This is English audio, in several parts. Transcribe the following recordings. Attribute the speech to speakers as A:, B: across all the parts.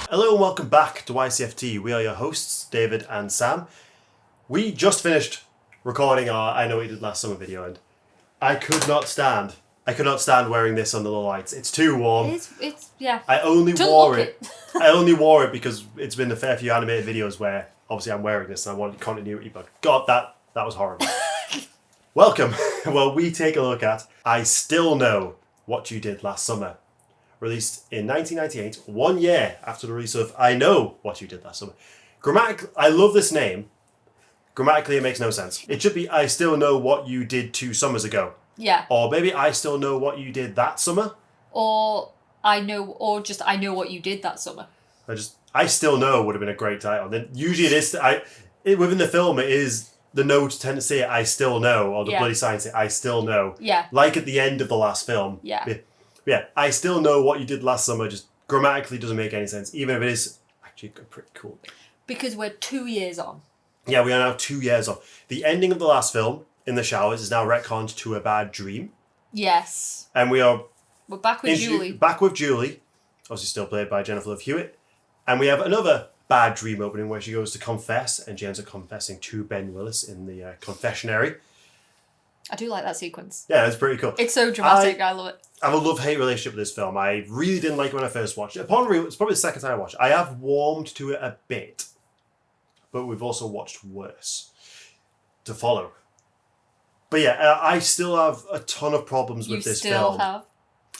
A: Hello and welcome back to YCFT. We are your hosts, David and Sam. We just finished recording our I Know What You Did Last Summer video, and I could not stand wearing this under the lights. It's too warm.
B: It's yeah.
A: I only wore it because it's been a fair few animated videos where obviously I'm wearing this and I wanted continuity, but God, that was horrible. Welcome. Well, we take a look at I Still Know What You Did Last Summer. Released in 1998, 1 year after the release of I Know What You Did Last Summer. Grammatically, I love this name. Grammatically, it makes no sense. It should be I Still Know What You Did 2 summers ago.
B: Yeah.
A: Or maybe I Still Know What You Did That Summer.
B: Or I Know What You Did That Summer.
A: I Still Know would have been a great title. Then usually it is, within the film, it is, the notes tend to say I Still Know, or the bloody sign say I Still Know.
B: Yeah.
A: Like at the end of the last film.
B: Yeah.
A: Yeah, I Still Know What You Did Last Summer just grammatically doesn't make any sense, even if it is actually a pretty cool name.
B: Because we're 2 years on.
A: Yeah, we are now 2 years on. The ending of the last film, In the Showers, is now retconned to A Bad Dream.
B: Yes.
A: And we're
B: back with Julie.
A: Back with Julie, obviously still played by Jennifer Love Hewitt. And we have another Bad Dream opening where she goes to confess, and she ends up confessing to Ben Willis in the confessionary.
B: I do like that sequence.
A: Yeah, it's pretty cool.
B: It's so dramatic. I love it.
A: I have a love-hate relationship with this film. I really didn't like it when I first watched it. It's probably the second time I watched it. I have warmed to it a bit, but we've also watched worse to follow. But yeah, I still have a ton of problems with this film.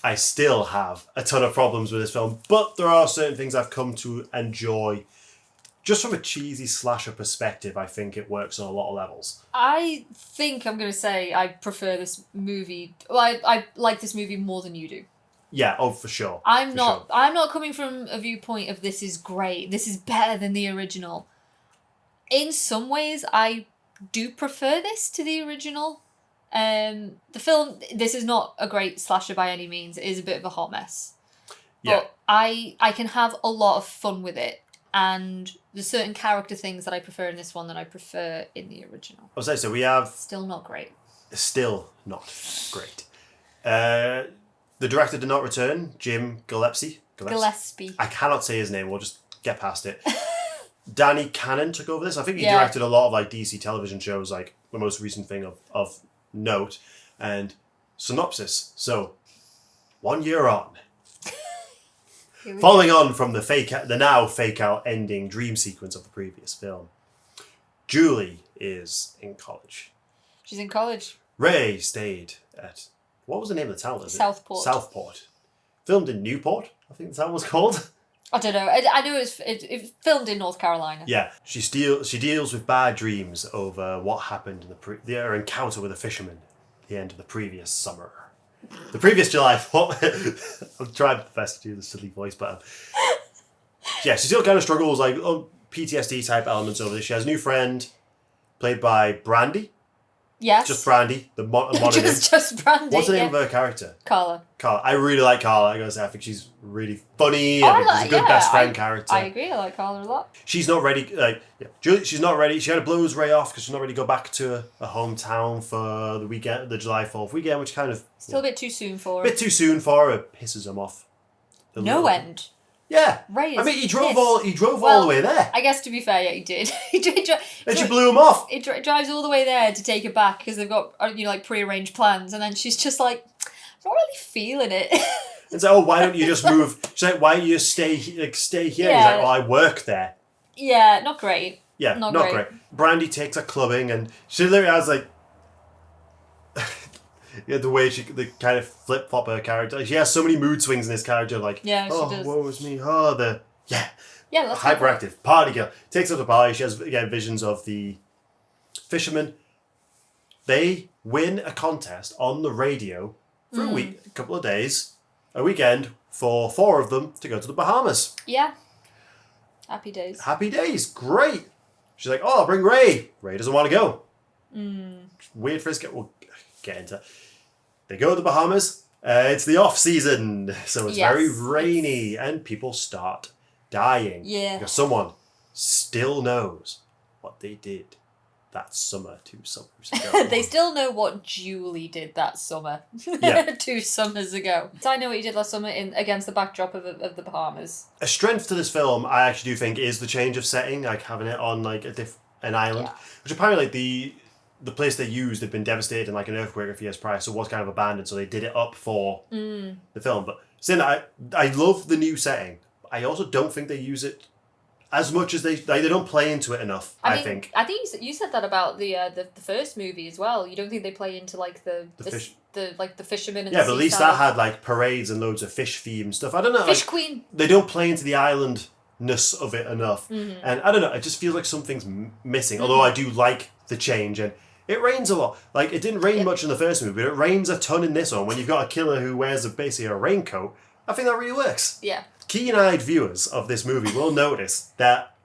A: I still have a ton of problems with this film, but there are certain things I've come to enjoy. Just from a cheesy slasher perspective, I think it works on a lot of levels.
B: I think I'm going to say I prefer this movie. Well, I like this movie more than you do.
A: Yeah, for sure.
B: I'm not coming from a viewpoint of this is great, this is better than the original. In some ways, I do prefer this to the original. The film, this is not a great slasher by any means. It is a bit of a hot mess.
A: Yeah.
B: But I can have a lot of fun with it. And there's certain character things that I prefer in this one that I prefer in the original.
A: I was saying, so we have...
B: Still not great.
A: Still not great. The director did not return, Jim Gillespie. I cannot say his name, we'll just get past it. Danny Cannon took over this. I think he directed a lot of like DC television shows, like the most recent thing of note, and Synopsis. So, 1 year on. Following on from the now fake-out ending dream sequence of the previous film, Julie is in college.
B: She's in college.
A: Ray stayed at... What was the name of the town?
B: Southport.
A: Southport. Filmed in Newport, I think the town was called.
B: I don't know. I knew it filmed in North Carolina.
A: Yeah. She deals with bad dreams over what happened in their encounter with a fisherman at the end of the previous summer. The previous July 4th. I'm trying my best to do the silly voice, but yeah, she still kind of struggles, like PTSD type elements over this. She has a new friend played by Brandy.
B: Yes.
A: Just Brandy, the mononym.
B: just Brandy.
A: What's the name of her character?
B: Carla.
A: I really like Carla. I gotta say, I think she's really funny. I think she's a good best friend character.
B: I agree. I like Carla a lot.
A: She's not ready. She's not ready. She had to blow his Ray off because she's not ready to go back to her hometown for the weekend, the July 4th weekend, which kind of
B: still a bit too soon for her.
A: A bit too soon for her. It pisses him off.
B: No end.
A: Yeah.
B: Ray is
A: he drove all the way there.
B: I guess to be fair, yeah, he did.
A: And she blew him off.
B: He drives all the way there to take her back because they've got like prearranged plans, and then she's just like, I'm not really feeling it.
A: And so, why don't you just move? She's like, why don't you just stay here?
B: Yeah.
A: He's like, I work there.
B: Yeah, not great.
A: Yeah, not great. Brandy takes her clubbing, and she literally has like, the way the kind of flip flop her character. She has so many mood swings in this character. Like,
B: she does.
A: Woe was me. Oh,
B: that's
A: hyperactive party girl takes her to party. She has again visions of the fishermen. They win a contest on the radio for a couple of days, a weekend for 4 of them to go to the Bahamas.
B: Yeah. Happy days.
A: Happy days. Great. She's like, I'll bring Ray. Ray doesn't want to go. Weird for his we'll get into. They go to the Bahamas. It's the off season, so it's very rainy, and people start dying.
B: Yeah.
A: Because someone still knows what they did that summer 2 summers ago.
B: They still know what Julie did that summer.
A: Yeah.
B: 2 summers ago. So I know what you did last summer against the backdrop of the Bahamas.
A: A strength to this film, I actually do think, is the change of setting, like having it on like an island, which apparently like the place they used had been devastated in like an earthquake a few years prior, so it was kind of abandoned. So they did it up for the film. But saying that, I love the new setting. I also don't think they use it as much as they don't play into it enough. I think
B: you said that about the first movie as well. You don't think they play into like the fishermen and
A: but at least that had like parades and loads of fish themed stuff. I don't know.
B: Fish Queen.
A: They don't play into the islandness of it enough, and I don't know. It just feels like something's missing. Although I do like the change, and it rains a lot. Like it didn't rain much in the first movie, but it rains a ton in this one. When you've got a killer who wears basically a raincoat, I think that really works.
B: Yeah.
A: Keen-eyed viewers of this movie will notice that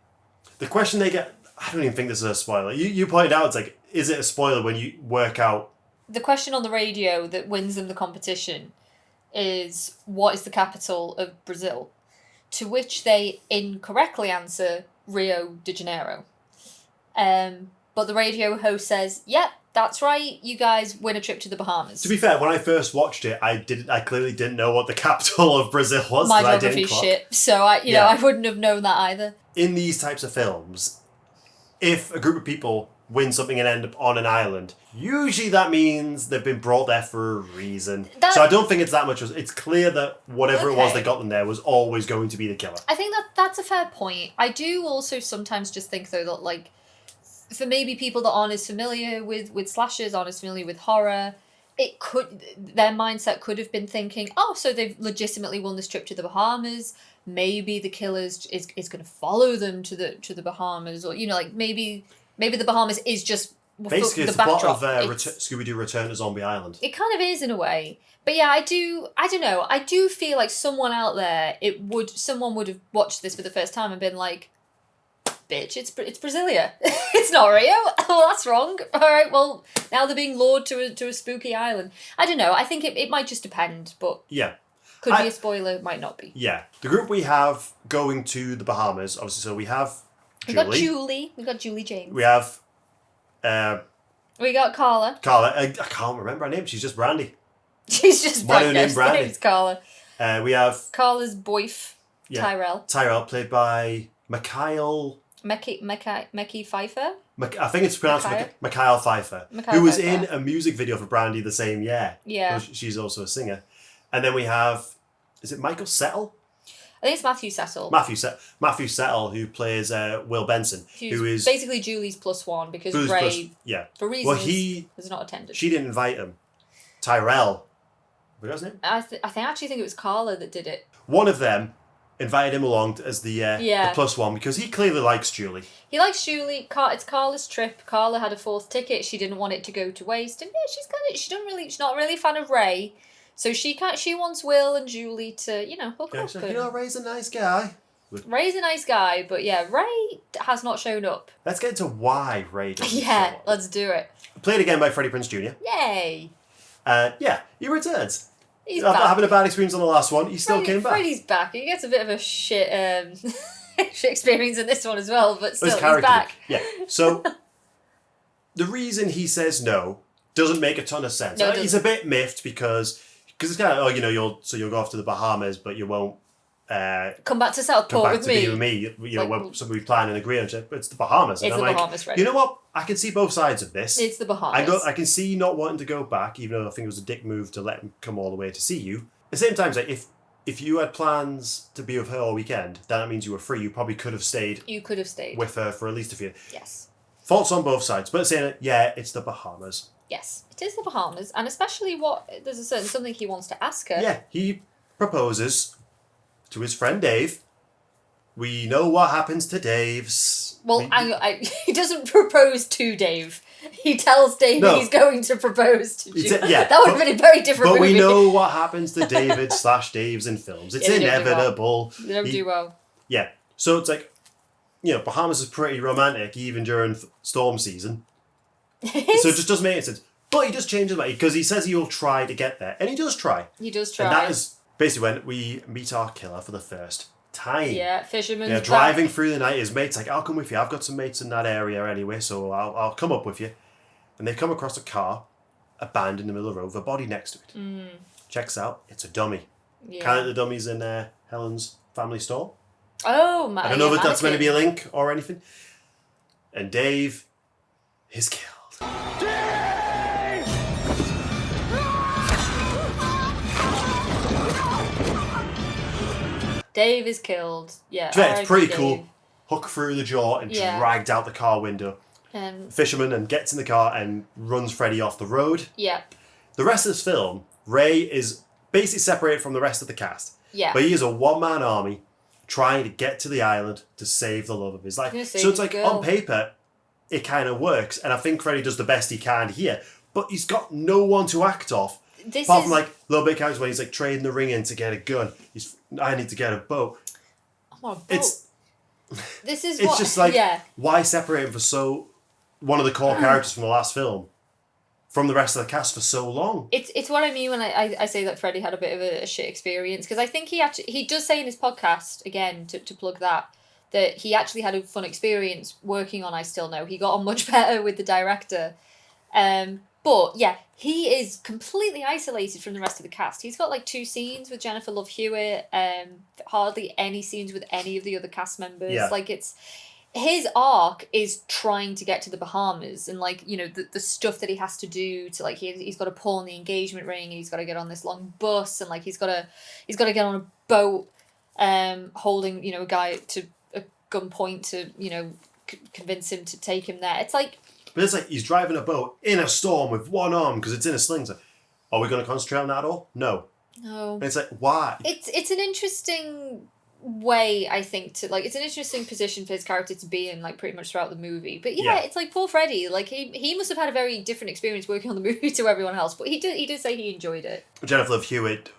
A: the question they get, I don't even think this is a spoiler. You pointed out, it's like, is it a spoiler when you work out?
B: The question on the radio that wins them the competition is, what is the capital of Brazil? To which they incorrectly answer Rio de Janeiro. But the radio host says, yep, that's right, you guys win a trip to the Bahamas.
A: To be fair, when I first watched it, I clearly didn't know what the capital of Brazil was.
B: My geography's shit, so I wouldn't have known that either. In
A: these types of films, if a group of people win something and end up on an island, usually that means they've been brought there for a reason. So I don't think it's that much. It's clear that whatever it was that got them there was always going to be the killer. I think
B: that's a fair point. I do also sometimes just think, though, that like, for maybe people that aren't as familiar with slashers, aren't as familiar with horror, their mindset could have been thinking, oh, so they've legitimately won this trip to the Bahamas. Maybe the killer is going to follow them to the Bahamas, or like maybe the Bahamas is just
A: basically it's the plot of Scooby-Doo: Return to Zombie Island.
B: It kind of is in a way, but yeah, I don't know. I do feel like someone out there someone would have watched this for the first time and been like, bitch, it's Brasilia. It's not Rio. Oh, that's wrong. All right, well, now they're being lured to a spooky island. I don't know. I think it might just depend, but
A: yeah,
B: could be a spoiler, might not be.
A: Yeah, the group we have going to the Bahamas, obviously. So we have Julie.
B: We got Julie James.
A: We have.
B: We got Carla.
A: I can't remember her name. She's just Brandy.
B: She's just Brandy.
A: Named Brandy.
B: Her name's Carla.
A: We have
B: Carla's boyf, Tyrell.
A: Tyrell, played by Mikhail.
B: Mekhi Pfeiffer?
A: I think it's pronounced Mikhail Pfeiffer, who was in a music video for Brandy the same year.
B: Yeah.
A: She's also a singer. And then we have, is it Michael Settle?
B: I think it's Matthew Settle.
A: Matthew Settle, who plays Will Benson, who is
B: basically Julie's +1 because Ray, for reasons, has not attended.
A: She didn't invite him. Tyrell, what's his name?
B: I actually think it was Carla that did it.
A: One of them invited him along as the +1 because he clearly likes Julie.
B: He likes Julie. It's Carla's trip. Carla had a 4th ticket. She didn't want it to go to waste, and she's not really a fan of Ray. So she wants Will and Julie to, hook up.
A: So, Ray's a nice guy.
B: Ray's a nice guy, but yeah, Ray has not shown up.
A: Let's get into why Ray doesn't show up.
B: Let's do it.
A: Played again by Freddie Prinze Jr.
B: Yay!
A: He returns.
B: He's
A: After
B: back.
A: having a bad experience on the last one, he still came back.
B: Freddie's back. He gets a bit of a shit experience in this one as well, but still, he's back.
A: Yeah, so the reason he says no doesn't make a ton of sense.
B: No,
A: he's a bit miffed because it's kind of, you'll go off to the Bahamas, but you won't
B: come back to Southport with me.
A: Be with me. So we plan and agree on it, but it's the Bahamas.
B: It's the Bahamas, right?
A: You know what? I can see both sides of this.
B: It's the Bahamas.
A: I can see not wanting to go back, even though I think it was a dick move to let him come all the way to see you. At the same time, if you had plans to be with her all weekend, that means you were free. You probably could have stayed.
B: You could have stayed
A: with her for at least a few.
B: Yes.
A: Faults on both sides, but saying it's the Bahamas.
B: Yes, it is the Bahamas, and especially there's something he wants to ask her.
A: Yeah, he proposes to his friend Dave. We know what happens to Dave's.
B: Well, he doesn't propose to Dave. He tells Dave that he's going to propose to Julie. That would have been a very different movie.
A: But we know what happens to David/Daves in films. It's inevitable.
B: They don't do well.
A: Yeah, so it's like, Bahamas is pretty romantic even during storm season. So it just doesn't make any sense. But he does change his mind because he says he will try to get there. And he does try.
B: He does try.
A: And that is basically when we meet our killer for the first time.
B: Yeah, fisherman's
A: Yeah,
B: back.
A: driving through the night. His mate's like, I'll come with you. I've got some mates in that area anyway, so I'll come up with you. And they come across a car, abandoned in the middle of the road, with a body next to it. Checks out, it's a dummy.
B: Yeah.
A: Kind of the dummies in Helen's family store.
B: Oh, my.
A: I don't know if that's meant to be a link or anything. And Dave is killed.
B: Dave is killed. Yeah.
A: It's pretty
B: Dave.
A: cool. Hook through the jaw and dragged out the car window. Fisherman and gets in the car and runs Freddy off the road.
B: Yeah.
A: The rest of this film, Ray is basically separated from the rest of the cast.
B: Yeah.
A: But he is a one-man army trying to get to the island to save the love of his life. So it's like, on paper, it kind of works. And I think Freddy does the best he can here. But he's got no one to act off. Apart from like little bit of characters where he's like trading the ring in to get a gun. I need to get a boat.
B: I want a boat.
A: It's just like, why separate him for one of the core characters from the last film from the rest of the cast for so long?
B: It's what I mean when I say that Freddie had a bit of a shit experience, because I think he does say in his podcast, again, to plug that he actually had a fun experience working on I Still Know. He got on much better with the director. But yeah, he is completely isolated from the rest of the cast. He's got like 2 scenes with Jennifer Love Hewitt, hardly any scenes with any of the other cast members.
A: Yeah.
B: Like his arc is trying to get to the Bahamas, and like, you know, the stuff that he has to do to like, he's got to pull on the engagement ring, and he's got to get on this long bus, and like he's got to get on a boat, holding, you know, a guy to a gunpoint to, you know, convince him to take him there. It's like,
A: but it's like he's driving a boat in a storm with one arm because it's in a sling. It's like, are we going to concentrate on that at all? No. And it's like, why?
B: It's an interesting way, I think, to like, it's an interesting position for his character to be in, like, pretty much throughout the movie. But yeah, it's like poor Freddy. Like he must have had a very different experience working on the movie to everyone else. But he did say he enjoyed it.
A: Jennifer Love Hewitt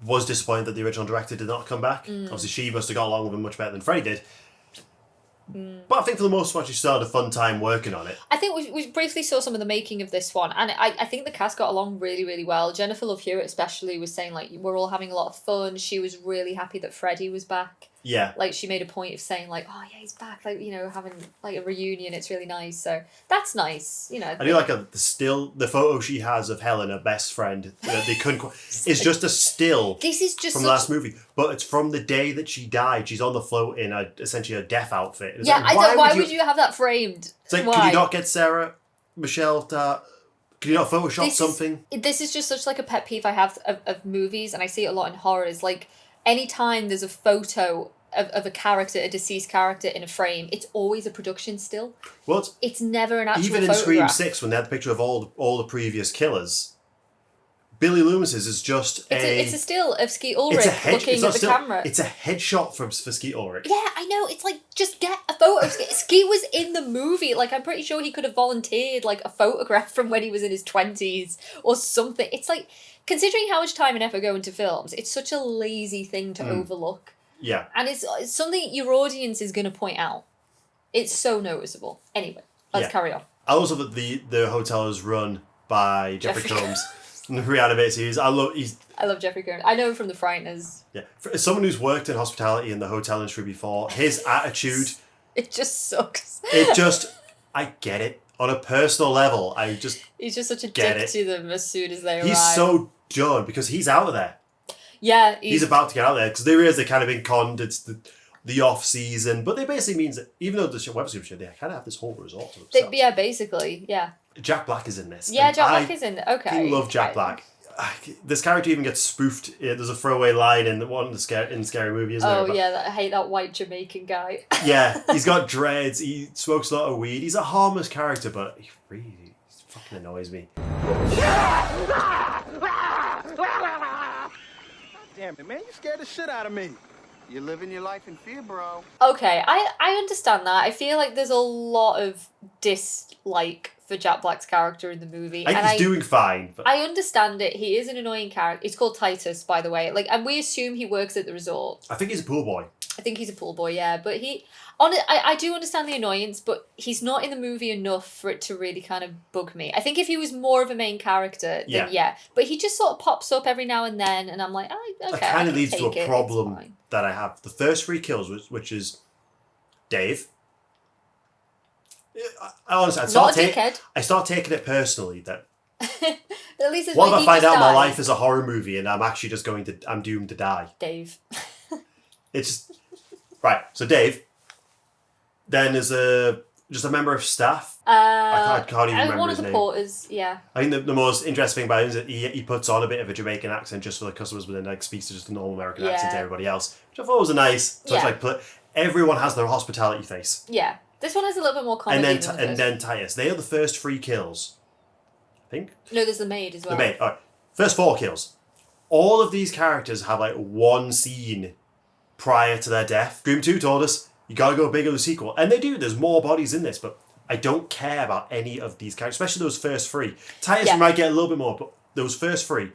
A: was disappointed that the original director did not come back. Obviously, she must have got along with him much better than Freddy did. But I think for the most part, she still had a fun time working on it.
B: I think we briefly saw some of the making of this one, and I think the cast got along really, really well. Jennifer Love Hewitt especially was saying, like, we're all having a lot of fun. She was really happy that Freddie was back.
A: Yeah.
B: Like, she made a point of saying, like, oh, yeah, he's back, like, you know, having, like, a reunion. It's really nice. So that's nice, you know.
A: I do like the photo she has of Helen, her best friend, they couldn't... It's just a still from the last movie. But it's from the day that she died. She's on the float in essentially a death outfit. It's like,
B: why would you have that framed?
A: It's like,
B: why?
A: Could you not get Sarah Michelle to... Could you not Photoshop something?
B: This is just such like a pet peeve I have of movies, and I see it a lot in horrors. Like, anytime there's a photo of a deceased character in a frame, it's always a production still.
A: What?
B: It's never an actual
A: Even in
B: photograph.
A: Scream 6, when they had the picture of all the previous killers, Billy Loomis's is just
B: It's a still of Skeet Ulrich looking at the camera.
A: It's a headshot for Skeet Ulrich.
B: Yeah, I know. It's like, just get a photo. Skeet was in the movie. Like, I'm pretty sure he could have volunteered, like, a photograph from when he was in his 20s or something. It's like, considering how much time and effort go into films, it's such a lazy thing to overlook.
A: Yeah.
B: And it's something your audience is going to point out. It's so noticeable. Anyway, let's carry on.
A: I also love that the hotel is run by Jeffrey Combs. In the Reanimated series. I love
B: Jeffrey Combs. I know him from The Frighteners.
A: Yeah. For someone who's worked in hospitality in the hotel industry before, his attitude...
B: It just sucks.
A: I get it. On a personal level,
B: He's just such a dick to them as soon as they arrive.
A: He's so done because he's out of there.
B: Yeah.
A: He's about to get out there because they realise they've kind of been conned. It's the off season, but they basically means that even though the web series, they kind of have this whole resort to themselves.
B: Yeah, basically, yeah.
A: Jack Black is in this.
B: Yeah, Jack Black is in it. Okay.
A: I love Jack Black. This character even gets spoofed. There's a throwaway line in the Scary Movie, isn't there?
B: Oh yeah, I hate that white Jamaican guy.
A: Yeah, he's got dreads. He smokes a lot of weed. He's a harmless character, but he really fucking annoys me.
C: Damn it, man! You scared the shit out of me. You're living your life in fear, bro.
B: Okay, I understand that. I feel like there's a lot of dislike for Jack Black's character in the movie.
A: I think he's doing fine. But...
B: I understand it. He is an annoying character. It's called Titus, by the way. Like, and we assume he works at the resort.
A: I think he's a pool boy.
B: I think he's a pool boy, yeah. But I do understand the annoyance, but he's not in the movie enough for it to really kind of bug me. I think if he was more of a main character, then yeah. But he just sort of pops up every now and then, and I'm like, oh, okay.
A: That kind of leads to a problem that I have. The first 3 kills, which is Dave. Honestly, I start taking it personally that.
B: At least
A: what if I find out my life is a horror movie and I'm actually just I'm doomed to die?
B: Dave.
A: It's just right. So Dave. Then there's just a member of staff. I can't even remember his name.
B: One of the porters, yeah.
A: I think the most interesting thing about him is that he puts on a bit of a Jamaican accent just for the customers, but then like speaks to just a normal American accent to everybody else, which I thought was a nice touch. Like everyone has their hospitality face.
B: Yeah, this one has a little bit more comedy.
A: And then Titus. They are the first 3 kills. I think.
B: No, there's the maid as well.
A: The maid. All right. First 4 kills. All of these characters have like one scene prior to their death. Scream 2 told us you gotta go big with the sequel, and they do. There's more bodies in this, but I don't care about any of these characters, especially those first 3. Titus might get a little bit more, but those first 3,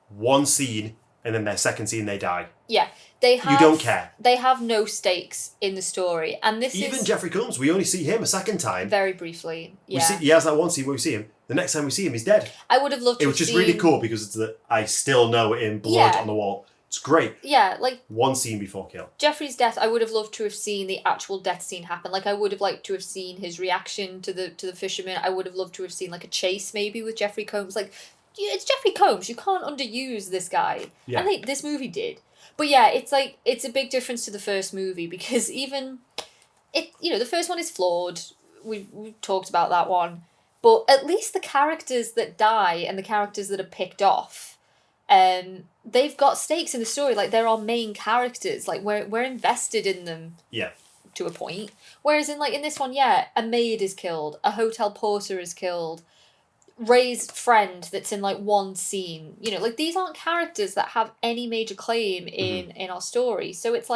A: one scene, and then their second scene they die.
B: Yeah, they have.
A: You don't care.
B: They have no stakes in the story, and this
A: even Jeffrey Combs. We only see him a second time.
B: Very briefly. Yeah.
A: He has that one scene where we see him. The next time we see him, he's dead.
B: I would have loved to.
A: It was just really cool because it's that I still know it in blood on the wall. It's great.
B: Yeah, like
A: one scene before kill.
B: Jeffrey's death, I would have loved to have seen the actual death scene happen. Like I would have liked to have seen his reaction to the fisherman. I would have loved to have seen like a chase maybe with Jeffrey Combs. Like it's Jeffrey Combs. You can't underuse this guy. Yeah. And this movie did. But yeah, it's like it's a big difference to the first movie because even the first one is flawed. We've talked about that one. But at least the characters that die and the characters that are picked off, they've got stakes in the story. Like they're our main characters. Like we're invested in them.
A: Yeah.
B: To a point. Whereas in this one, a maid is killed, a hotel porter is killed, Ray's friend that's in one scene. These aren't characters that have any major claim in our story. So it's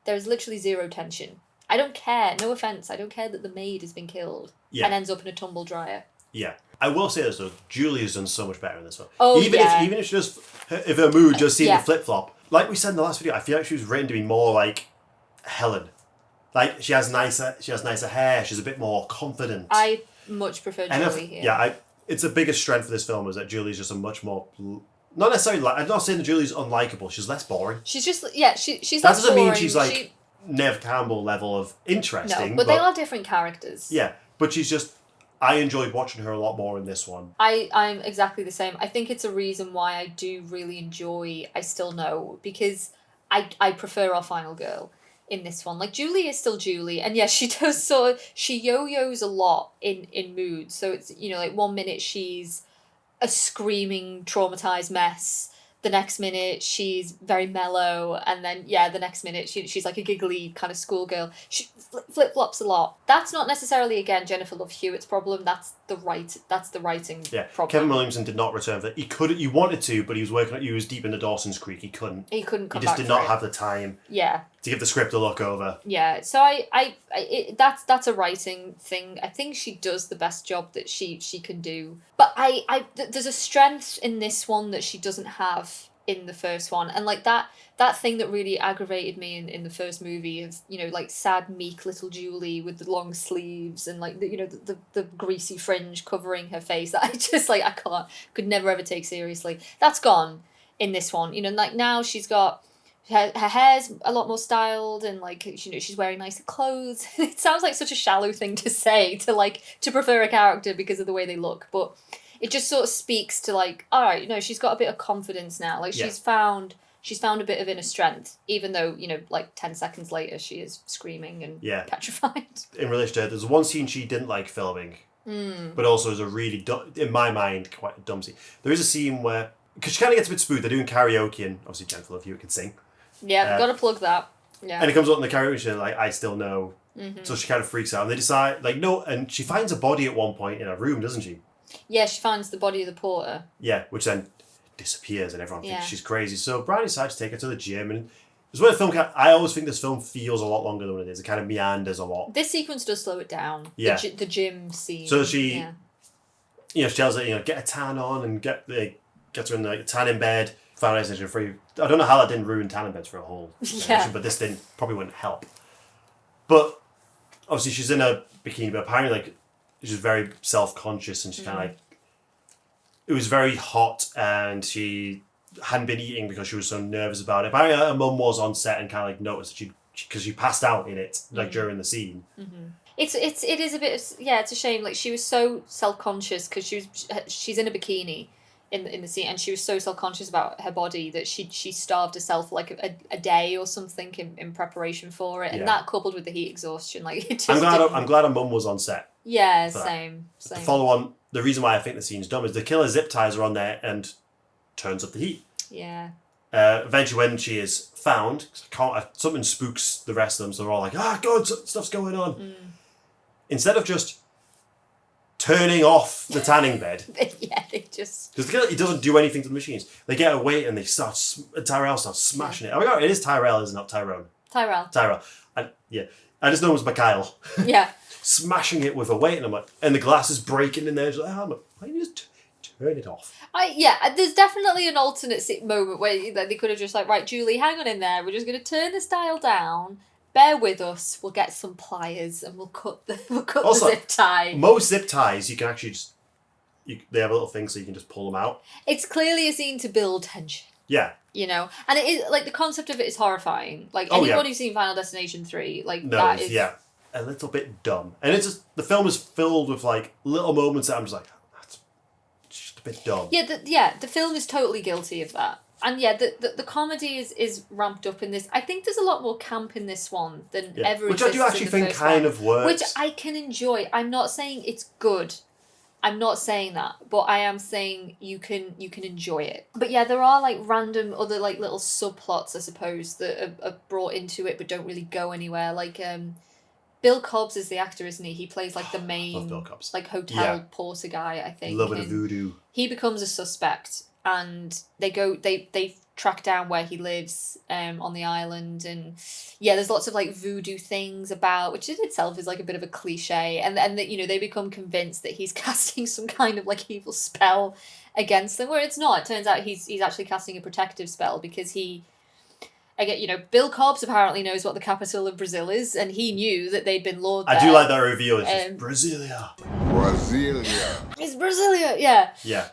B: there's literally zero tension. I don't care. No offense. I don't care that the maid has been killed and ends up in a tumble dryer.
A: Yeah. I will say this though, Julie's done so much better in this one.
B: Oh,
A: even if her mood just seemed to flip flop. Like we said in the last video, I feel like she was written to be more like Helen. Like she has nicer hair. She's a bit more confident.
B: I much prefer Julie here.
A: It's the biggest strength of this film is that Julie's just a much more. Not necessarily. I'm not saying that Julie's unlikable. She's less boring. She's just she's. That doesn't mean she's Neve Campbell level of interesting.
B: No, but they are different characters.
A: Yeah, but she's just. I enjoyed watching her a lot more in this one.
B: I'm exactly the same. I think it's a reason why I do really enjoy I Still Know, because I prefer our final girl in this one. Julie is still Julie, and yes, she does she yo-yos a lot in mood. So it's, 1 minute she's a screaming, traumatized mess. The next minute she's very mellow, and then the next minute she's like a giggly kind of schoolgirl. She flip-flops a lot. That's not necessarily again Jennifer Love Hewitt's problem. That's the writing problem.
A: Kevin Williamson did not return for that. He wanted to, but he was deep into Dawson's Creek. He couldn't come back. He just did not have the time.
B: Yeah.
A: To give the script a look over.
B: Yeah. So that's a writing thing. I think she does the best job that she can do. But there's a strength in this one that she doesn't have in the first one, and that thing that really aggravated me in the first movie of sad meek little Julie with the long sleeves and the greasy fringe covering her face that I just could never ever take seriously. That's gone in this one. Now she's got her hair's a lot more styled and she's wearing nicer clothes. It sounds like such a shallow thing to say to prefer a character because of the way they look, but it just sort of speaks to all right, she's got a bit of confidence now. She's found a bit of inner strength, even though 10 seconds later she is screaming and petrified. In
A: relation to her, there's one scene she didn't like filming, but also is a really in my mind quite a dumb scene. There is a scene where because she kind of gets a bit spooked. They're doing karaoke and obviously Jennifer Love Hewitt can sing.
B: Yeah, gotta plug that. Yeah,
A: and it comes up in the karaoke show I Still Know. Mm-hmm. So she kind of freaks out and they decide no, and she finds a body at one point in a room, doesn't she?
B: Yeah, she finds the body of the porter.
A: Yeah, which then disappears and everyone thinks she's crazy. So Brian decides to take her to the gym, and it's where the film I always think this film feels a lot longer than what it is. It kind of meanders a lot.
B: This sequence does slow it down.
A: Yeah.
B: The gym scene.
A: So she, she tells her, get a tan on and get the gets her in the tanning bed, Final Destination 3. I don't know how that didn't ruin tanning beds for a whole generation, but this probably wouldn't help. But obviously she's in a bikini, but apparently like she's very self-conscious and she's kind of like, it was very hot and she hadn't been eating because she was so nervous about it. Apparently her mum was on set and kind of like noticed that because she passed out in it like during the scene.
B: It is a bit of, it's a shame. Like she was so self-conscious because she's in a bikini in the scene, and she was so self-conscious about her body that she starved herself like a day or something in preparation for it, and that coupled with the heat exhaustion, like it just
A: I'm glad her mum was on set.
B: Yeah, same.
A: To follow on, the reason why I think the scene's dumb is the killer zip ties her on there and turns up the heat.
B: Yeah.
A: Eventually, when she is found, something spooks the rest of them, so they're all like, God, stuff's going on. Instead of just turning off the tanning bed.
B: They just...
A: Because the killer, he doesn't do anything to the machines. They get away and Tyrell starts smashing it. Oh my God, it is Tyrell, is it not Tyrone? Tyrell. I just know it was Mikhail.
B: Yeah.
A: Smashing it with a weight, and I'm like, and the glass is breaking in there. She's like, why don't you just turn it off?
B: There's definitely an alternate moment where they could have just like, right, Julie, hang on in there. We're just going to turn this dial down. Bear with us. We'll get some pliers and we'll cut the zip tie.
A: Most zip ties, you can actually just they have a little thing so you can just pull them out.
B: It's clearly a scene to build tension.
A: Yeah.
B: You know, and it is like the concept of it is horrifying. Like anyone who's seen Final Destination 3, that is
A: a little bit dumb, and it's just the film is filled with like little moments that I'm just like, that's just a bit dumb.
B: The film is totally guilty of that. And the comedy is ramped up in this. I think there's a lot more camp in this one than ever
A: which I do actually think kind of works.
B: Which I can enjoy. I'm not saying it's good. I'm not saying that, but I am saying you can enjoy it. But yeah, there are like random other like little subplots, I suppose, that are brought into it but don't really go anywhere. Like Bill Cobbs is the actor, isn't he? He plays like the main like hotel porter guy, I think.
A: Loving voodoo.
B: He becomes a suspect. And they track down where he lives on the island, and there's lots of like voodoo things about, which in itself is like a bit of a cliche, and they become convinced that he's casting some kind of like evil spell against them, where it's not. It turns out he's actually casting a protective spell because Bill Cobbs apparently knows what the capital of Brazil is, and he knew that they'd been lured there.
A: I do like that review. It's just Brasilia.
B: It's Brasilia, yeah.
A: Yeah.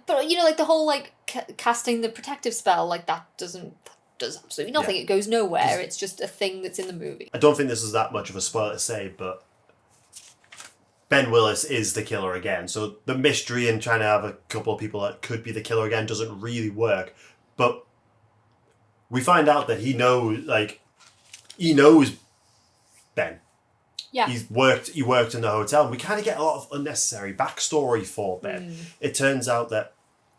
B: But like the whole like casting the protective spell, like that does absolutely nothing. It goes nowhere. It's just a thing that's in the movie.
A: I don't think this is that much of a spoiler to say, but Ben Willis is the killer again. So the mystery and trying to have a couple of people that could be the killer again doesn't really work. But we find out that he knows Ben.
B: Yeah.
A: He worked in the hotel, and we kind of get a lot of unnecessary backstory for Ben. It turns out that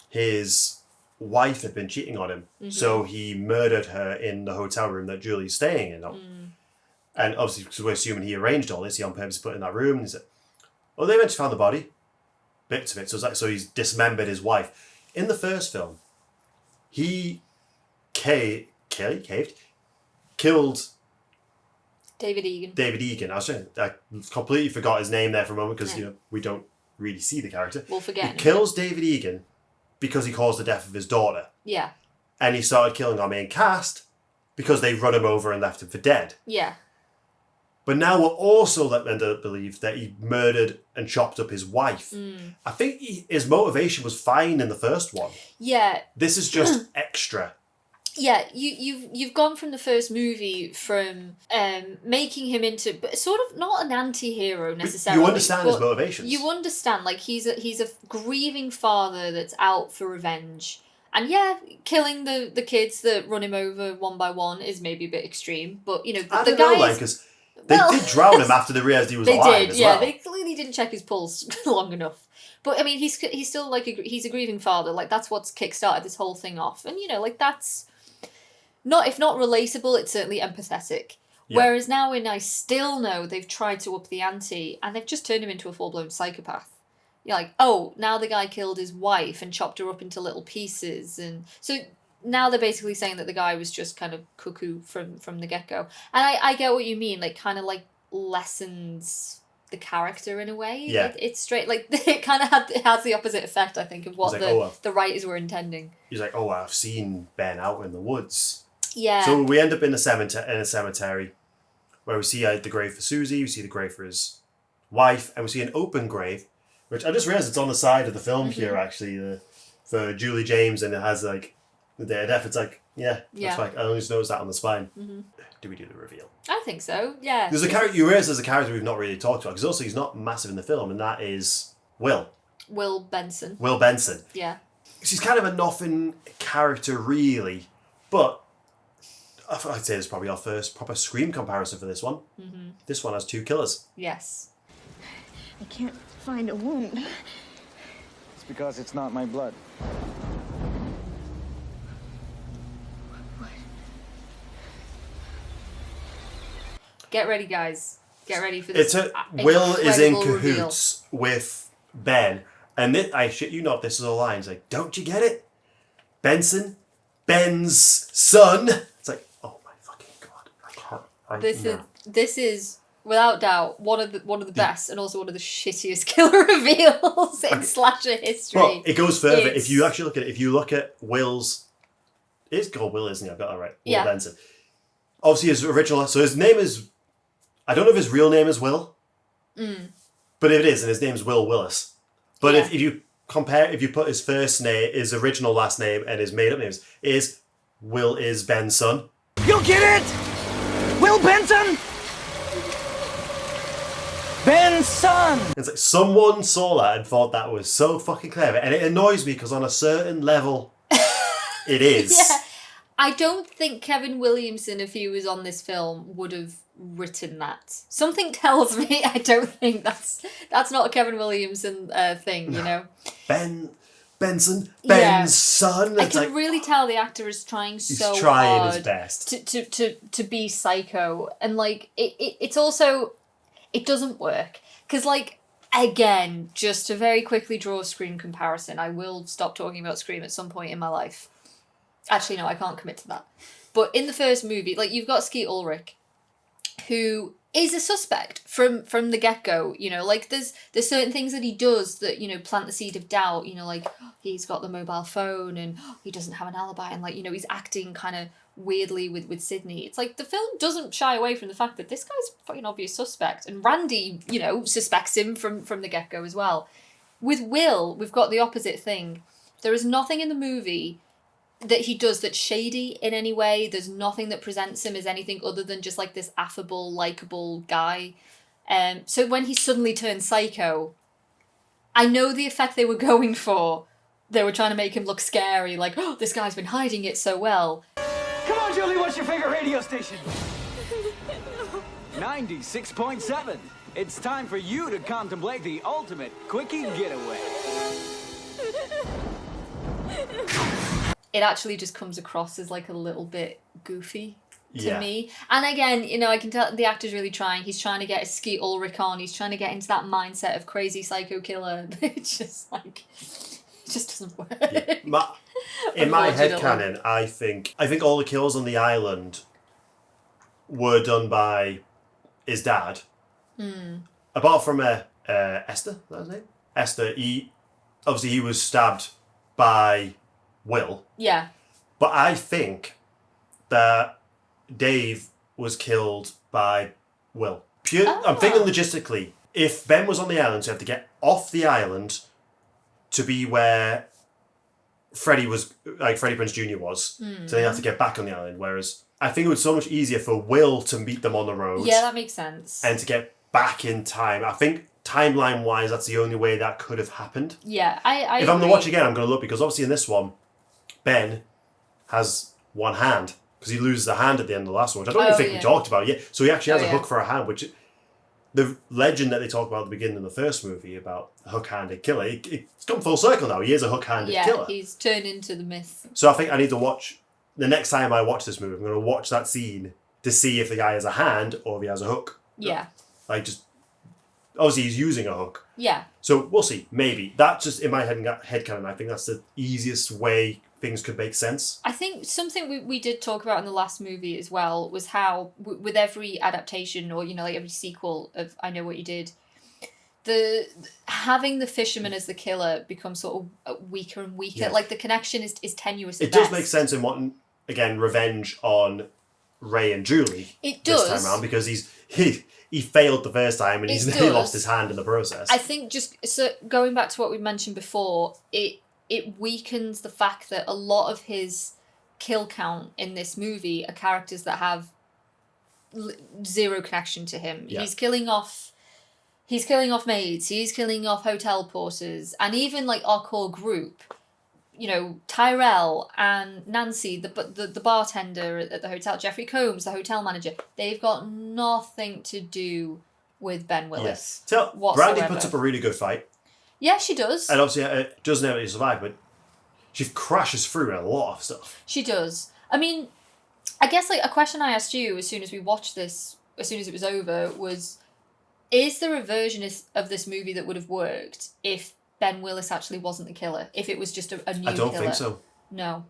A: his wife had been cheating on him, so he murdered her in the hotel room that Julie's staying in. And obviously, because we're assuming he arranged all this, he on purpose put in that room, and he said, "Oh, they eventually found the body, bits of it." So it's like, so he's dismembered his wife. In the first film, he killed
B: David Egan.
A: I completely forgot his name there for a moment because we don't really see the character.
B: We'll forget.
A: He kills David Egan because he caused the death of his daughter.
B: Yeah.
A: And he started killing our main cast because they run him over and left him for dead.
B: Yeah.
A: But now we're also led to believe that he murdered and chopped up his wife. I think his motivation was fine in the first one.
B: Yeah.
A: This is just extra.
B: Yeah, you've gone from the first movie from making him into sort of not an anti-hero necessarily.
A: You understand his motivations.
B: You understand, like he's a grieving father that's out for revenge. And killing the kids that run him over one by one is maybe a bit extreme, but the guy
A: because they did drown him after they realised he was alive as well.
B: They clearly didn't check his pulse long enough. But I mean, he's still like he's a grieving father. Like that's what's kickstarted this whole thing off, and like that's. If not relatable, it's certainly empathetic. Yeah. Whereas now I still know they've tried to up the ante and they've just turned him into a full-blown psychopath. You're like, oh, now the guy killed his wife and chopped her up into little pieces. And so now they're basically saying that the guy was just kind of cuckoo from the get-go. And I get what you mean, like kind of like lessens the character in a way.
A: Yeah.
B: It's straight, like, it kind of has the opposite effect, I think, of what
A: like,
B: the writers were intending.
A: He's like, oh, I've seen Ben out in the woods.
B: Yeah.
A: So we end up in a cemetery where we see the grave for Susie, we see the grave for his wife, and we see an open grave, which I just realised it's on the side of the film here, actually, for Julie James, and it has, like, the day of death. It's like, that's like, I only just noticed that on the spine. Mm-hmm. Do we do the reveal?
B: I think so, yeah.
A: There's a character, you realise there's a character we've not really talked about, because also he's not massive in the film, and that is Will.
B: Will Benson.
A: Will Benson.
B: Yeah.
A: She's kind of a nothing character, really, but I'd say this is probably our first proper Scream comparison for this one. Mm-hmm. This one has 2 killers.
B: Yes.
D: I can't find a wound.
C: It's because it's not my blood.
B: Get ready, guys. Get ready for this.
A: Will is in
B: incredible
A: cahoots with Ben, and I shit you not, this is a line. It's like, don't you get it? Benson, Ben's son. It's like, oh my fucking god!
B: This is without doubt one of the best, and also one of the shittiest killer reveals in slasher history.
A: Well, it goes further. If you actually look at it, if you look at Will's, it's called Will, isn't he? I've got that right. Will Benson. Obviously, his original. So his name is. I don't know if his real name is Will, but if it is, and his name is Will Willis. But if you compare, if you put his first name, his original last name, and his made-up names, is Will is Ben's son.
C: You'll get it! Will Benson! Ben's son!
A: It's like someone saw that and thought that was so fucking clever, and it annoys me because on a certain level, it is.
B: Yeah. I don't think Kevin Williamson, if he was on this film, would have written that. Something tells me I don't think that's not a Kevin Williamson thing, you know.
A: Ben's son.
B: I can really tell the actor is trying so
A: trying
B: hard
A: his best
B: to be psycho, and like it's also it doesn't work because like again, just to very quickly draw a Scream comparison, I will stop talking about Scream at some point in my life. Actually, no, I can't commit to that. But in the first movie, like you've got Skeet Ulrich, who is a suspect from the get-go, you know, like there's certain things that he does that, you know, plant the seed of doubt, you know, like he's got the mobile phone and he doesn't have an alibi and like, you know, he's acting kind of weirdly with Sydney. It's like the film doesn't shy away from the fact that this guy's a fucking obvious suspect, and Randy, you know, suspects him from the get-go as well. With Will, we've got the opposite thing. There is nothing in the movie that he does that's shady in any way. There's nothing that presents him as anything other than just like this affable, likable guy. So when he suddenly turns psycho, I know the effect they were going for. They were trying to make him look scary, like, oh, this guy's been hiding it so well.
C: Come on, Julie, what's your favorite radio station? 96.7. It's time for you to contemplate the ultimate quickie getaway.
B: It actually just comes across as like a little bit goofy to me. And again, you know, I can tell the actor's really trying. He's trying to get a Skeet Ulrich on. He's trying to get into that mindset of crazy psycho killer. It's just like, it just doesn't work.
A: Yeah. In my headcanon, I think all the kills on the island were done by his dad. Apart from Esther, is that his name? Esther, he was stabbed by Will.
B: Yeah.
A: But I think that Dave was killed by Will. I'm thinking logistically, if Ben was on the island, so you have to get off the island to be where Freddie Prinze Jr. was, so they have to get back on the island, whereas I think it was so much easier for Will to meet them on the road.
B: Yeah, that makes sense.
A: And to get back in time. I think timeline-wise, that's the only way that could have happened.
B: Yeah, I
A: If I'm going to watch again, I'm going to look, because obviously in this one, Ben has one hand, because he loses a hand at the end of the last one, which I don't even think we talked about yet. So he actually has a hook for a hand, which the legend that they talk about at the beginning of the first movie about a hook-handed killer, it's come full circle now. He is a hook-handed killer.
B: Yeah, he's turned into the myth.
A: So I think I need to watch, the next time I watch this movie, I'm going to watch that scene to see if the guy has a hand or if he has a hook.
B: Yeah.
A: Like, just, obviously he's using a hook.
B: Yeah.
A: So we'll see, maybe. That's just in my headcanon. I think that's the easiest way things could make sense.
B: I think something we did talk about in the last movie as well was how with every adaptation or, you know, like every sequel of I Know What You Did, having the fisherman as the killer becomes sort of weaker and weaker.
A: Yeah.
B: Like the connection is tenuous.
A: It does make sense in wanting, again, revenge on Ray and Julie.
B: It does
A: this time around because he failed the first time and he lost his hand in the process.
B: I think going back to what we mentioned before, it weakens the fact that a lot of his kill count in this movie are characters that have zero connection to him.
A: Yeah.
B: He's killing off maids, he's killing off hotel porters, and even like our core group, you know, Tyrell and Nancy, the bartender at the hotel, Jeffrey Combs, the hotel manager, they've got nothing to do with Ben Willis.
A: So Brandy puts up a really good fight.
B: Yeah, she does.
A: And obviously doesn't know how to survive, but she crashes through a lot of stuff.
B: She does. I mean, I guess like a question I asked you as soon as we watched this, as soon as it was over, was, is there a version of this movie that would have worked if Ben Willis actually wasn't the killer? If it was just a new killer?
A: I don't think so.
B: No.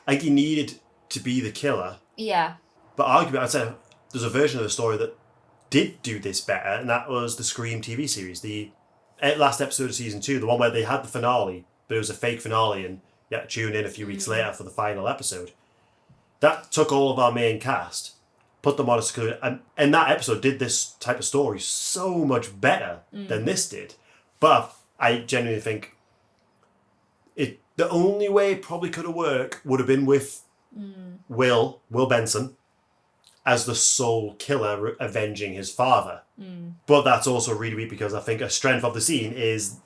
A: I think he needed to be the killer.
B: Yeah.
A: But arguably, I'd say there's a version of the story that did do this better, and that was the Scream TV series. The last episode of season 2, the one where they had the finale, but it was a fake finale, and you had to tune in a few weeks later for the final episode. That took all of our main cast, put them on a screen, and that episode did this type of story so much better than this did. But I genuinely think the only way it probably could have worked would have been with Will Benson as the sole killer avenging his father. But that's also really weak because I think a strength of the scene is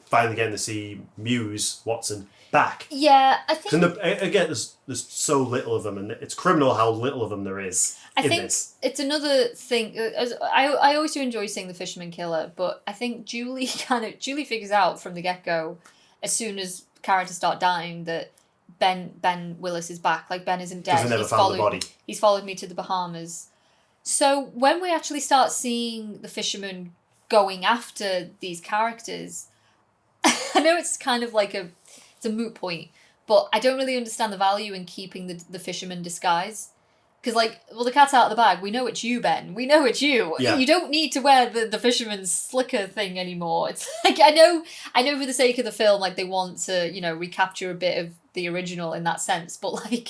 A: finally getting to see Muse Watson back.
B: Yeah, I think...
A: Again, there's so little of them, and it's criminal how little of them there is.
B: I think it's another thing. I always do enjoy seeing the fisherman killer, but I think Julie figures out from the get-go, as soon as characters start dying, that Ben Willis is back. Like, Ben isn't dead.
A: Because they never found the body.
B: He's followed me to the Bahamas. So when we actually start seeing the fisherman going after these characters, I know it's kind of like it's a moot point, but I don't really understand the value in keeping the fisherman disguise. Because, like, well, the cat's out of the bag. We know it's you, Ben. We know it's you.
A: Yeah.
B: You don't need to wear the fisherman's slicker thing anymore. It's like, I know for the sake of the film, like, they want to, you know, recapture a bit of the original in that sense. But, like,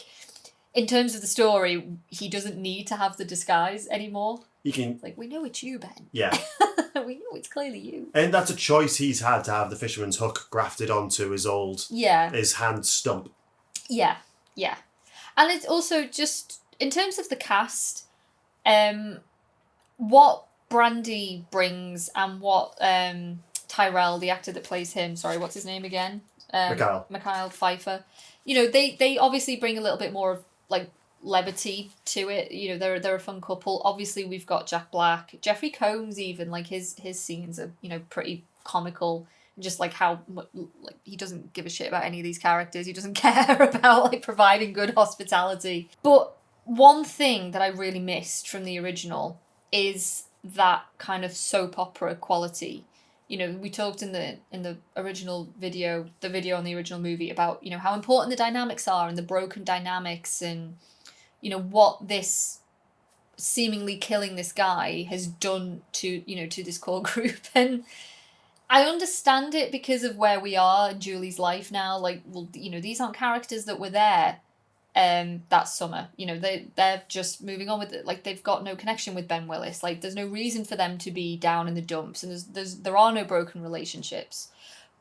B: in terms of the story, he doesn't need to have the disguise anymore. Like, we know it's you, Ben.
A: Yeah.
B: We know it's clearly you.
A: And that's a choice he's had to have the fisherman's hook grafted onto his his hand stump.
B: Yeah, yeah. And it's also just, in terms of the cast, what Brandy brings and what Tyrell, the actor that plays him, sorry, what's his name again? Mikhail Pfeiffer. You know, they obviously bring a little bit more of, like, levity to it. You know, they're a fun couple. Obviously, we've got Jack Black, Jeffrey Combs. Even like his scenes are, you know, pretty comical. Just like how like he doesn't give a shit about any of these characters. He doesn't care about like providing good hospitality. But one thing that I really missed from the original is that kind of soap opera quality. You know, we talked in the original video, the video on the original movie, about, you know, how important the dynamics are and the broken dynamics, and, you know, what this seemingly killing this guy has done to, you know, to this core group. And I understand it because of where we are in Julie's life now. Like, well, you know, these aren't characters that were there that summer. You know, they're just moving on with it. Like, they've got no connection with Ben Willis. Like, there's no reason for them to be down in the dumps, and there are no broken relationships.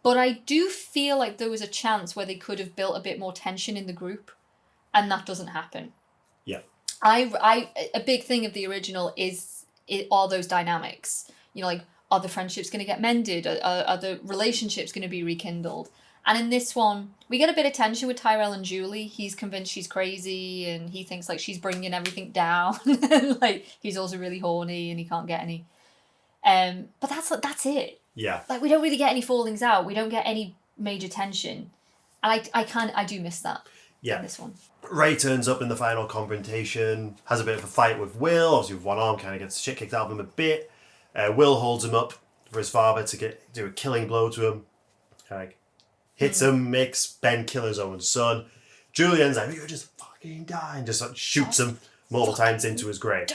B: But I do feel like there was a chance where they could have built a bit more tension in the group, and that doesn't happen.
A: Yeah.
B: A big thing of the original are those dynamics. You know, like, are the friendships going to get mended? Are the relationships going to be rekindled? And in this one, we get a bit of tension with Tyrell and Julie. He's convinced she's crazy, and he thinks, like, she's bringing everything down. Like, he's also really horny, and he can't get any. But that's it.
A: Yeah.
B: Like, we don't really get any fallings out. We don't get any major tension. And I do miss that.
A: Yeah.
B: In this one.
A: Ray turns up in the final confrontation, has a bit of a fight with Will, obviously with one arm, kind of gets shit kicked out of him a bit. Will holds him up for his father to do a killing blow to him. Kind of hits him, makes Ben kill his own son. Julian's like, you just fucking die, and just like, shoots him multiple times into his grave.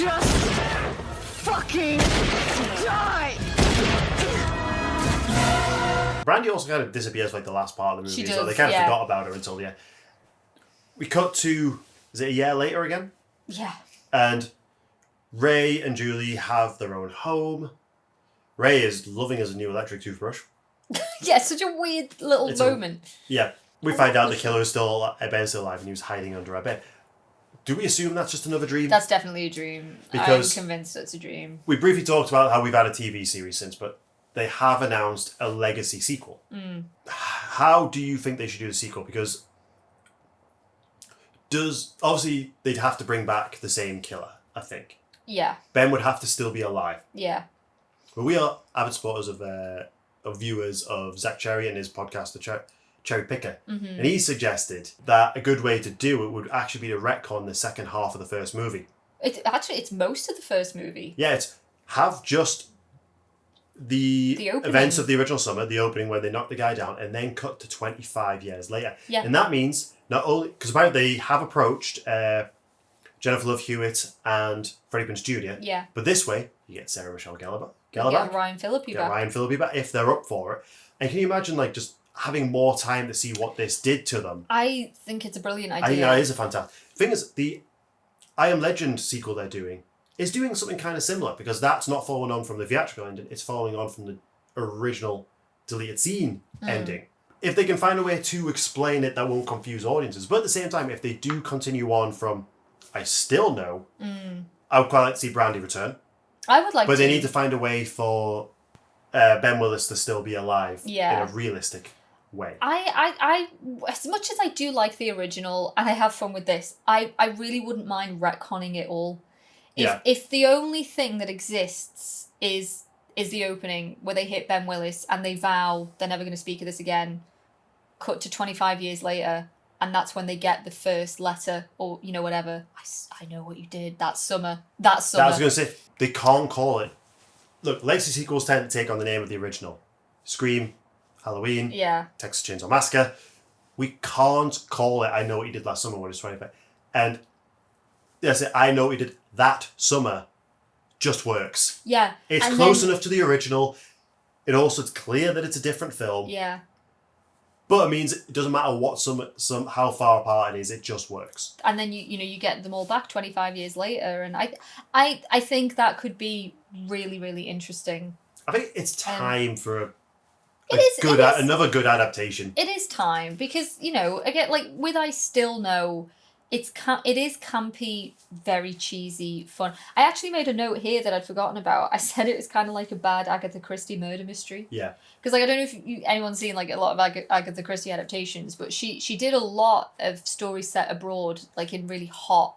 D: just fucking die?
A: Brandy also kind of disappears for like the last part of the movie.
B: She
A: So
B: does,
A: they kind of
B: yeah.
A: forgot about her until the end. We cut to, is it a year later again?
B: Yeah.
A: And Ray and Julie have their own home. Ray is loving his new electric toothbrush.
B: Yeah, such a weird little
A: It's
B: moment.
A: Yeah. We find out the killer is still, Ben's still alive and he was hiding under a bed. Do we assume that's just another dream?
B: That's definitely a dream.
A: Because
B: I'm convinced it's a dream.
A: we briefly talked about how we've had a TV series since, but they have announced a legacy sequel. How do you think they should do the sequel? Because obviously they'd have to bring back the same killer, I think.
B: Yeah.
A: Ben would have to still be alive.
B: Yeah.
A: But we are avid supporters of viewers of Zach Cherry and his podcast, The Cherry Picker.
B: Mm-hmm.
A: And he suggested that a good way to do it would actually be to retcon the second half of the first movie.
B: It's most of the first movie.
A: Yeah, it's have just the
B: opening.
A: events of the original summer, the opening where they knock the guy down, and then cut to 25 years later.
B: Yeah.
A: And that means not only... Because apparently they have approached Jennifer Love Hewitt and Freddie Prinze Jr.
B: Yeah.
A: But this way, you get Sarah Michelle Gellar
B: Get
A: back.
B: Ryan Phillippe
A: Get
B: back.
A: Ryan Phillippe back, if they're up for it. And can you imagine, like, just having more time to see what this did to them?
B: I think it's a brilliant
A: I
B: idea.
A: think that is a fantastic... Thing is, the I Am Legend sequel they're doing is doing something kind of similar, because that's not following on from the theatrical ending, it's following on from the original deleted scene ending. If they can find a way to explain it that won't confuse audiences, but at the same time, if they do continue on from I Still Know, I would quite like to see Brandy return.
B: I would like
A: But
B: to.
A: they need to find a way for Ben Willis to still be alive in
B: Yeah.
A: a realistic way.
B: I, as much as I do like the original and I have fun with this, I really wouldn't mind retconning it all. If the only thing that exists is the opening where they hit Ben Willis and they vow they're never going to speak of this again, cut to 25 years later, and that's when they get the first letter or, you know, whatever. I know what you did that summer. That summer.
A: I was going to say, they can't call it... Look, legacy sequels tend to take on the name of the original. Scream, Halloween,
B: Yeah.
A: Texas Chainsaw Massacre. We can't call it I Know What You Did Last Summer when it's 25. And yes, I Know What You Did That Summer just works.
B: Yeah.
A: It's
B: And
A: close
B: then-
A: enough to the original. It also, it's clear that it's a different film.
B: Yeah.
A: But it means it doesn't matter what how far apart it is, it just works.
B: And then you get them all back 25 years later, and I think that could be really, really interesting.
A: I think it's time for
B: It
A: another good adaptation.
B: It is time because again, like with I Still Know, it is campy, very cheesy, fun. I actually made a note here that I'd forgotten about. I said it was kind of like a bad Agatha Christie murder mystery.
A: Yeah.
B: Because like I don't know if anyone's seen like a lot of Agatha Christie adaptations, but she did a lot of stories set abroad, like in really hot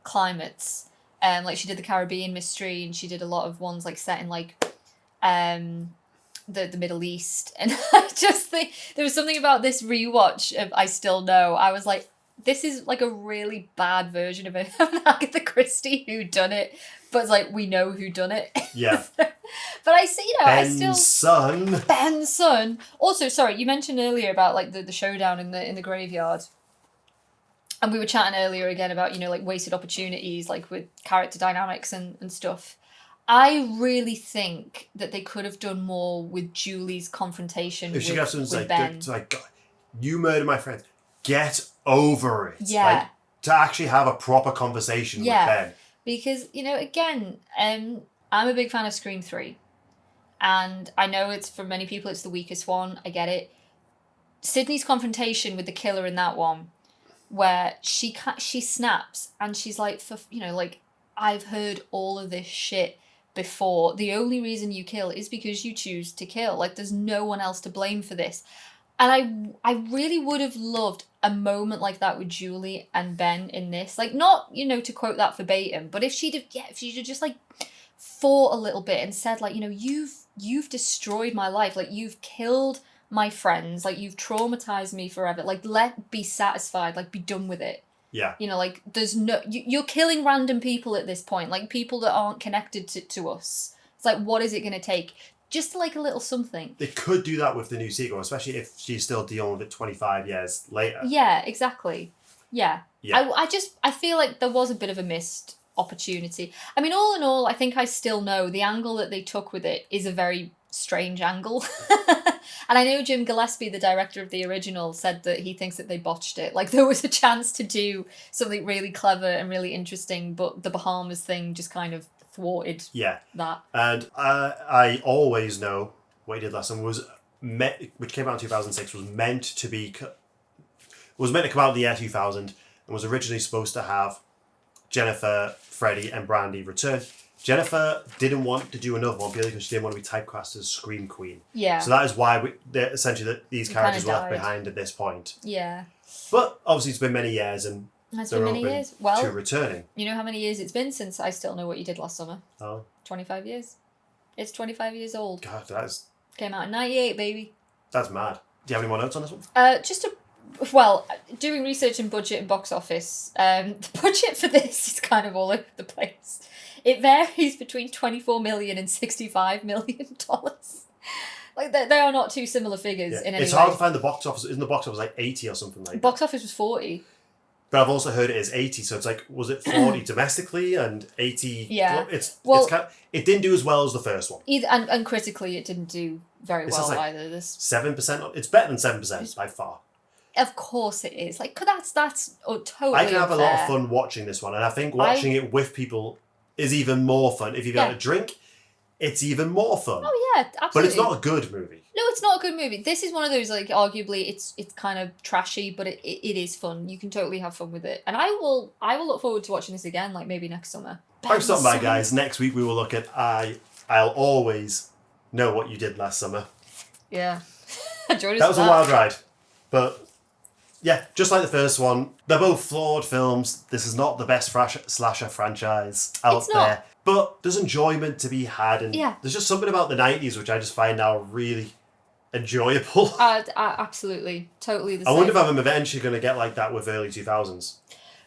B: climates. Like she did the Caribbean mystery, and she did a lot of ones like set in like the Middle East. And I just think there was something about this rewatch of I Still Know. I was like, this is like a really bad version of an Agatha Christie whodunit, but it's like we know who done it.
A: Yeah.
B: But I see,
A: Ben's son.
B: Ben's son. Also, sorry, you mentioned earlier about like the showdown in the graveyard. And we were chatting earlier again about, like wasted opportunities, like with character dynamics and stuff. I really think that they could have done more with Julie's confrontation
A: If she gets
B: with
A: like,
B: Ben.
A: God, you murdered my friend. Get over it.
B: Yeah.
A: Like, to actually have a proper conversation with Ben.
B: Because, again, I'm a big fan of Scream 3. And I know it's, for many people, it's the weakest one. I get it. Sydney's confrontation with the killer in that one, where she snaps and she's like, I've heard all of this shit before. The only reason you kill is because you choose to kill. Like, there's no one else to blame for this. And I really would have loved a moment like that with Julie and Ben in this. Like, not, to quote that verbatim, but if she'd have just, like, fought a little bit and said, like, you've destroyed my life. Like, you've killed my friends. Like, you've traumatized me forever. Like, be satisfied. Like, be done with it.
A: Yeah.
B: Like, there's no... You're killing random people at this point. Like, people that aren't connected to us. It's like, what is it going to take? Just like a little something.
A: They could do that with the new sequel, especially if she's still dealing with it 25 years later.
B: Yeah, exactly. Yeah.
A: Yeah.
B: I feel like there was a bit of a missed opportunity. I mean, all in all, I think I still know the angle that they took with it is a very strange angle. And I know Jim Gillespie, the director of the original, said that he thinks that they botched it. Like, there was a chance to do something really clever and really interesting, but the Bahamas thing just kind of thwarted that.
A: And I always know what he did last time which came out in 2006, was meant to come out in the year 2000 and was originally supposed to have Jennifer, Freddie, and Brandy return. Jennifer didn't want to do another one purely because she didn't want to be typecast as Scream Queen.
B: Yeah.
A: So that is why these characters were left
B: died.
A: behind at this point.
B: Yeah.
A: But obviously it's been many years and
B: It's
A: they're
B: been many
A: open
B: years. Well,
A: to returning.
B: you know how many years it's been since I Still Know What You Did Last Summer?
A: Oh.
B: 25 years. It's 25 years old.
A: God,
B: Came out in 98, baby.
A: that's mad. Do you have any more notes on this one?
B: Doing research in budget and box office, the budget for this is kind of all over the place. It varies between $24 million and $65 million. Like, they are not two similar figures in any
A: It's
B: way.
A: hard to find the box office. Isn't the box office like 80 or something like that?
B: Box office was 40.
A: But I've also heard it is 80, so it's like, was it 40 domestically and 80?
B: Yeah.
A: It didn't do as well as the first one.
B: And critically, it didn't do very
A: It's
B: well
A: just like
B: either. This,
A: 7%. It's better than 7% by far.
B: of course, it is. Like, that's totally.
A: I can have a lot of
B: unfair.
A: fun watching this one, and I think watching it with people is even more fun. If you've had a drink, it's even more fun.
B: Oh yeah, absolutely.
A: But it's not a good movie.
B: No, it's not a good movie. This is one of those, like, arguably it's kind of trashy, but it is fun. You can totally have fun with it. And I will look forward to watching this again, like maybe next summer.
A: Thanks for stopping by, guys. Next week we will look at I'll Always Know What You Did Last Summer.
B: Yeah.
A: That was a wild ride. But yeah, just like the first one, they're both flawed films. This is not the best slasher franchise out
B: It's not.
A: there. But there's enjoyment to be had, and
B: Yeah.
A: there's just something about the 90s which I just find now really enjoyable.
B: Absolutely. Totally the
A: I
B: same.
A: wonder if I'm eventually going to get like that with early 2000s.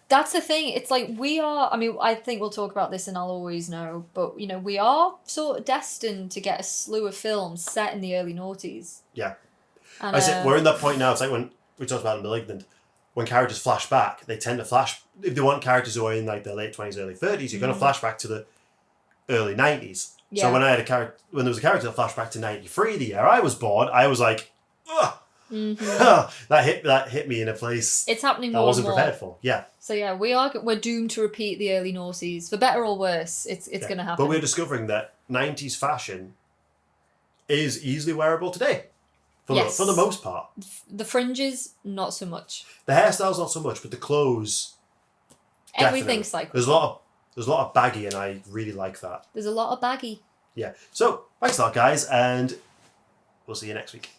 B: That's the thing. It's like I think we'll talk about this and I'll always know, but, you know, we are sort of destined to get a slew of films set in the early noughties.
A: Yeah.
B: And,
A: I said, we're in that point now. It's like when we talked about in *Malignant*, when characters flash back, they tend to flash. If they want characters who are in like their late 20s, early 30s, you're going to flash back to the early 90s.
B: Yeah.
A: So when there was a character that flashed back to 93, the year I was born, I was like, ugh.
B: Mm-hmm.
A: that hit me in a place
B: It's happening
A: I
B: more
A: wasn't
B: and more.
A: prepared for. Yeah.
B: So yeah, we're doomed to repeat the early noughties, for better or worse. It's going to happen.
A: But we're discovering that 90s fashion is easily wearable today. For the most part.
B: The fringes, not so much.
A: The hairstyles not so much, but the clothes.
B: Everything's
A: definitely.
B: like
A: There's a lot of baggy, and I really like that.
B: There's a lot of baggy.
A: Yeah. So thanks a lot, guys, and we'll see you next week.